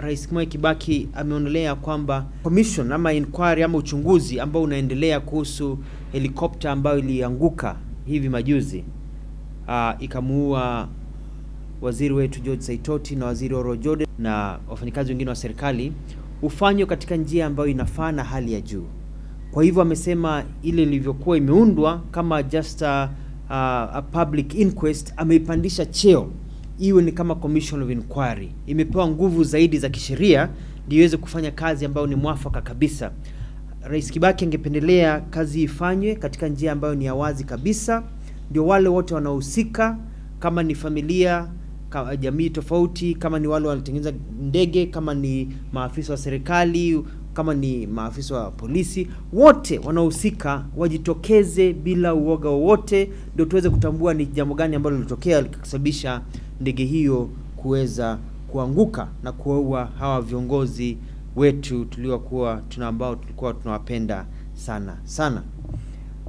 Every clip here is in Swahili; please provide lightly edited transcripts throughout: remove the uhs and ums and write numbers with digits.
Rais Mwai Kibaki ameonelea kwamba commission ama inquiry ama uchunguzi ambao unaendelea kuhusu helikopta ambayo ilianguka hivi majuzi ikamuua waziri wetu Saitoti na waziri Orwa Ojode na wafanyikazi wengine wa serikali ufanywe katika njia ambayo inafaa na hali ya juu. Kwa hivyo amesema ile ilivyokuwa imeundwa kama just a public inquest, ameipandisha cheo iwe ni kama commission of inquiry, imepewa nguvu zaidi za kisheria ndio iweze kufanya kazi ambayo ni mwafaka kabisa. Rais Kibaki angependelea kazi ifanywe katika njia ambayo ni ya wazi kabisa, ndio wale wote wanaohusika, kama ni familia, kama jamii tofauti, kama ni wale wanatengeneza ndege, kama ni maafisa wa serikali, kama ni maafisa wa polisi, wote wanaohusika wajitokeze bila uoga wowote, ndio tuweze kutambua ni jambo gani ambalo lilitokea likasababisha ndege hiyo kuweza kuanguka na kuua hawa viongozi wetu tulikuwa tunawapenda sana.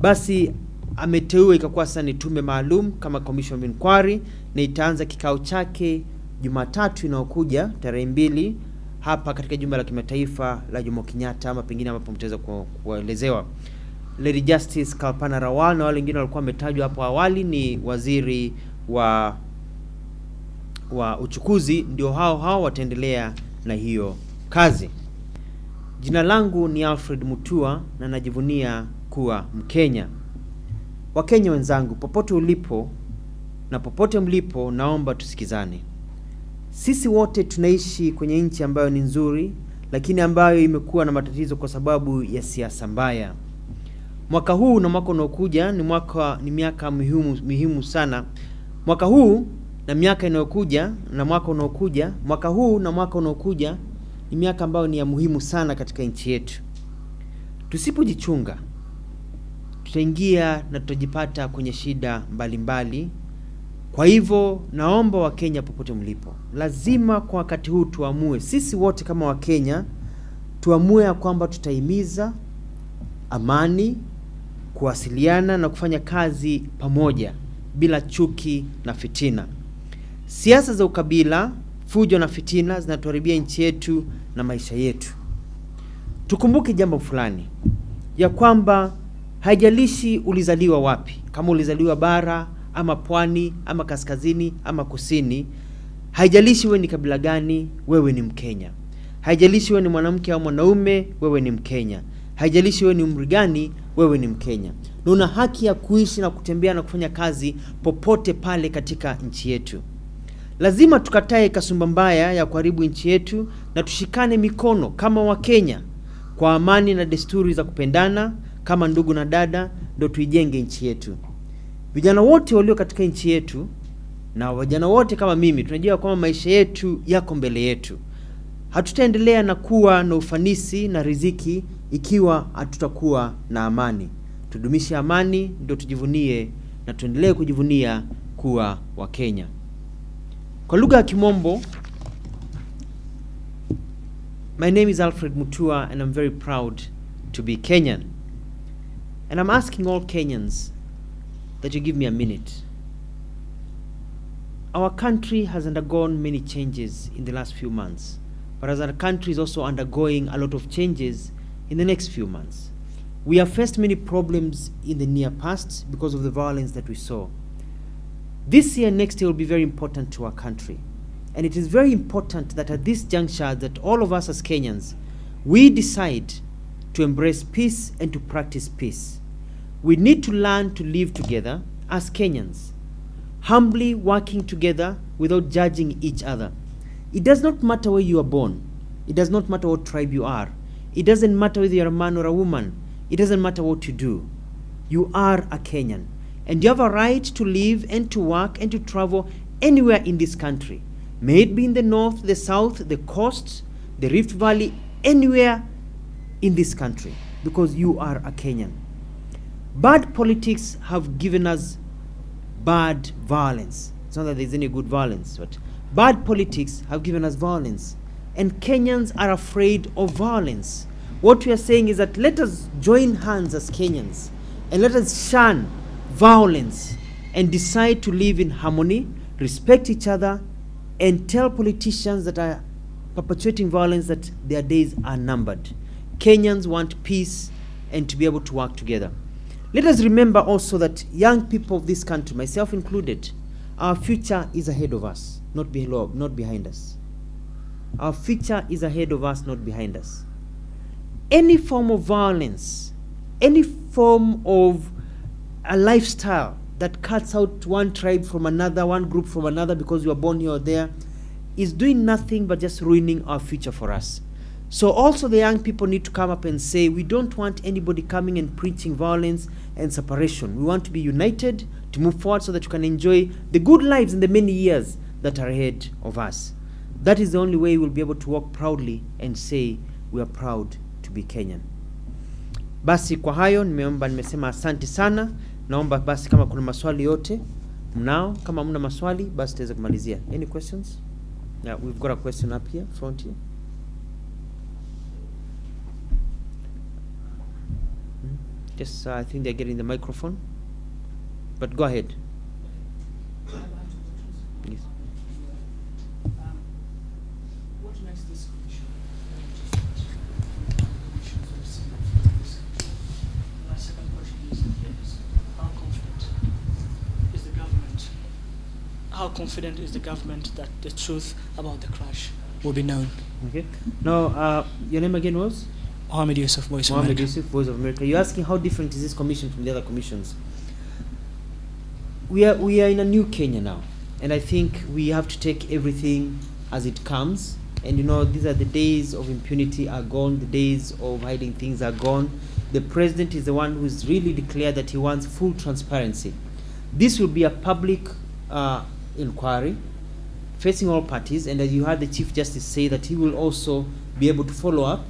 Basi ameteua ikakuwa sasa ni tume maalum kama commission of inquiry, na itaanza kikao chake Jumatatu inayokuja tarehe 2 hapa katika jumba la kimataifa la Kenyatta, ama pengine ambapo mtaweza kuelezewa. Lady Justice Kalpana Rawal na wale wengine walikuwa wametajwa hapo awali ni waziri wa uchukuzi, ndio hao wataendelea na hiyo kazi. Jina langu ni Alfred Mutua na najivunia kuwa Mkenya. Wakenya wenzangu, popote ulipo na popote mlipo, naomba tusikizane. Sisi wote tunaishi kwenye nchi ambayo ni nzuri, lakini ambayo imekuwa na matatizo kwa sababu ya siasa mbaya. Mwaka huu na mwaka unaokuja ni miaka muhimu sana. Mwaka huu na miaka inayokuja na mwaka unaokuja, mwaka huu na mwaka unaokuja ni miaka ambayo ni ya muhimu sana katika nchi yetu. Tusipojichunga, tutaingia na tutajipata kwenye shida mbalimbali. Kwa hivyo naomba Wakenya popote mlipo, lazima kwa wakati huu tuamue, sisi wote kama Wakenya tuamue kwamba tutahimiza amani, kuwasiliana na kufanya kazi pamoja bila chuki na fitina. Siasa za ukabila, fujo na fitina zinatuharibia nchi yetu na maisha yetu. Tukumbuke jambo fulani, ya kwamba haijalishi ulizaliwa wapi, kama ulizaliwa bara ama pwani ama kaskazini ama kusini, haijalishi wewe ni kabila gani, wewe ni Mkenya. Haijalishi wewe ni mwanamke au mwanaume, wewe ni Mkenya. Haijalishi wewe ni umri gani, wewe ni Mkenya. Na una haki ya kuishi na kutembea na kufanya kazi popote pale katika nchi yetu. Lazima tukatae kasumba mbaya ya kuharibu nchi yetu na tushikane mikono kama Wakenya kwa amani na desturi za kupendana kama ndugu na dada, ndio tuijenge nchi yetu. Vijana wote walio katika nchi yetu na vijana wote kama mimi tunajua kwamba maisha yetu yako mbele yetu. Hatutaendelea na kuwa na ufanisi na riziki ikiwa hatutakuwa na amani. Tudumishe amani ndio tujivunie na tuendelee kujivunia kuwa Wakenya. Kwa lugha ya Kimombo, my name is Alfred Mutua and I'm very proud to be Kenyan. And I'm asking all Kenyans that you give me a minute. Our country has undergone many changes in the last few months, but as our country is also undergoing a lot of changes in the next few months. We have faced many problems in the near past because of the violence that we saw. This year, next year will be very important to our country. And it is very important that at this juncture that all of us as Kenyans, we decide to embrace peace and to practice peace. We need to learn to live together as Kenyans, humbly working together without judging each other. It does not matter where you are born. It does not matter what tribe you are. It doesn't matter whether you're a man or a woman. It doesn't matter what you do. You are a Kenyan. And you have a right to live and to work and to travel anywhere in this country. May it be in the north, the south, the coast, the Rift Valley, anywhere in this country, because you are a Kenyan. Bad politics have given us bad violence. It's not that there's any good violence, but bad politics have given us violence. And Kenyans are afraid of violence. What we are saying is that let us join hands as Kenyans and let us shun violence and decide to live in harmony, respect each other, and tell politicians that are perpetuating violence, that their days are numbered. Kenyans want peace and to be able to work together. Let us remember also that young people of this country, myself included, our future is ahead of us, not behind us. Our future is ahead of us, not behind us. Any form of violence, any form of a lifestyle that cuts out one tribe from another, one group from another because you are born here or there, is doing nothing but just ruining our future for us. So also the young people need to come up and say, we don't want anybody coming and preaching violence and separation. We want to be united, to move forward so that we can enjoy the good lives in the many years that are ahead of us. That is the only way we'll be able to walk proudly and say we are proud to be Kenyan. Basi kwa hayo nimesema asante sana. Naomba basi kama kuna maswali yote mnao, kama mna maswali basi tuweze kumalizia. Any questions? Yeah, we've got a question up here, front here. Just I think they're getting the microphone. But go ahead. Yes. What makes this commission my second question is, how confident is the government that the truth about the crash will be known? Okay. Now, your name again was? Mohammed Yusuf, Voice of Mohammed America. Yusuf, Voice of America. You're asking how different is this commission from the other commissions? We are in a new Kenya now, and I think we have to take everything as it comes. And you know, these are the days of impunity are gone, the days of hiding things are gone. The president is the one who's really declared that he wants full transparency. This will be a public inquiry facing all parties, and as you heard the Chief Justice say that he will also be able to follow up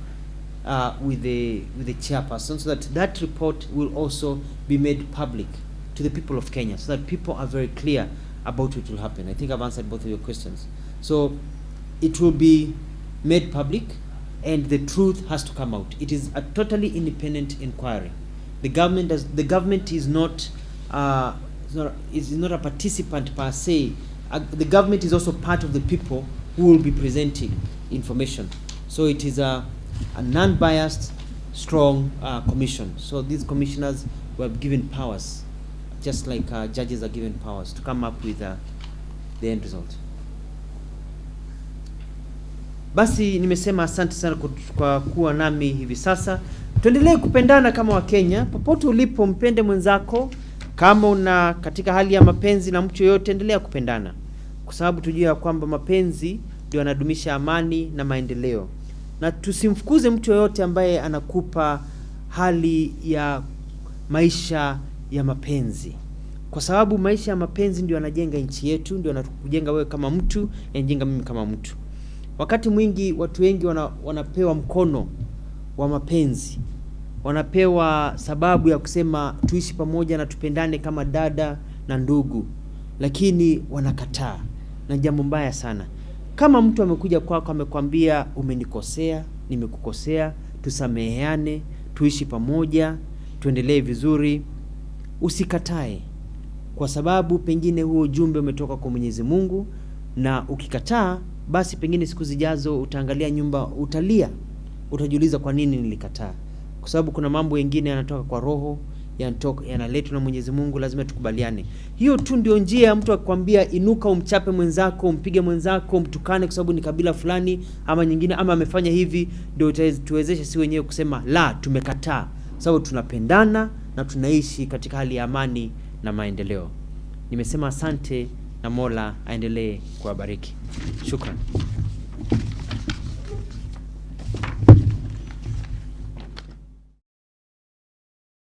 with the chairperson, so that report will also be made public to the people of Kenya, so that people are very clear about what will happen. I think I've answered both of your questions. So it will be made public, and the truth has to come out. It is a totally independent inquiry. The government is not a participant per se. The government is also part of the people who will be presenting information. So it is a non-biased, strong commission. So these commissioners were given powers, just like judges are given powers, to come up with the end result. Basi nimesema asante sana kwa kuwa nami hivi sasa. Tuendelee kupendana kama Wakenya. Popote ulipo, mpende mwenzako. Kama una katika hali ya mapenzi na mtu yoyote, endelea kupendana, kwa sababu tujue kwamba mapenzi ndio yanadumisha amani na maendeleo. Na tusimfukuze mtu yoyote ambaye anakupa hali ya maisha ya mapenzi, kwa sababu maisha ya mapenzi ndio yanajenga nchi yetu, ndio yanakujenga wewe kama mtu, yanajenga mimi kama mtu. Wakati mwingi watu wengi wanapewa mkono wa mapenzi, wanapewa sababu ya kusema tuishi pamoja na tupendane kama dada na ndugu, lakini wanakataa, na jambo mbaya sana. Kama mtu amekuja kwako amekwambia umenikosea, nimekukosea, tusameheane, tuishi pamoja, tuendelee vizuri, usikatae, kwa sababu pengine huo ujumbe umetoka kwa Mwenyezi Mungu, na ukikataa basi pengine siku zijazo utaangalia nyumba, utalia, utajiuliza kwa nini nilikataa. Kwa sababu kuna mambo mengine yanatoka kwa roho, yanaletwa na Mwenyezi Mungu, lazima tukubaliane. Hiyo tu ndio njia. Mtu akikwambia inuka umchape mwenzako, umpige mwenzako, umtukane kwa sababu ni kabila fulani ama nyingine, ama amefanya hivi, ndio tuwezeshe si wenyewe kusema la, tumekataa, sababu tunapendana na tunaishi katika hali ya amani na maendeleo. Nimesema asante, na Mola aendelee kuwabariki. Shukran.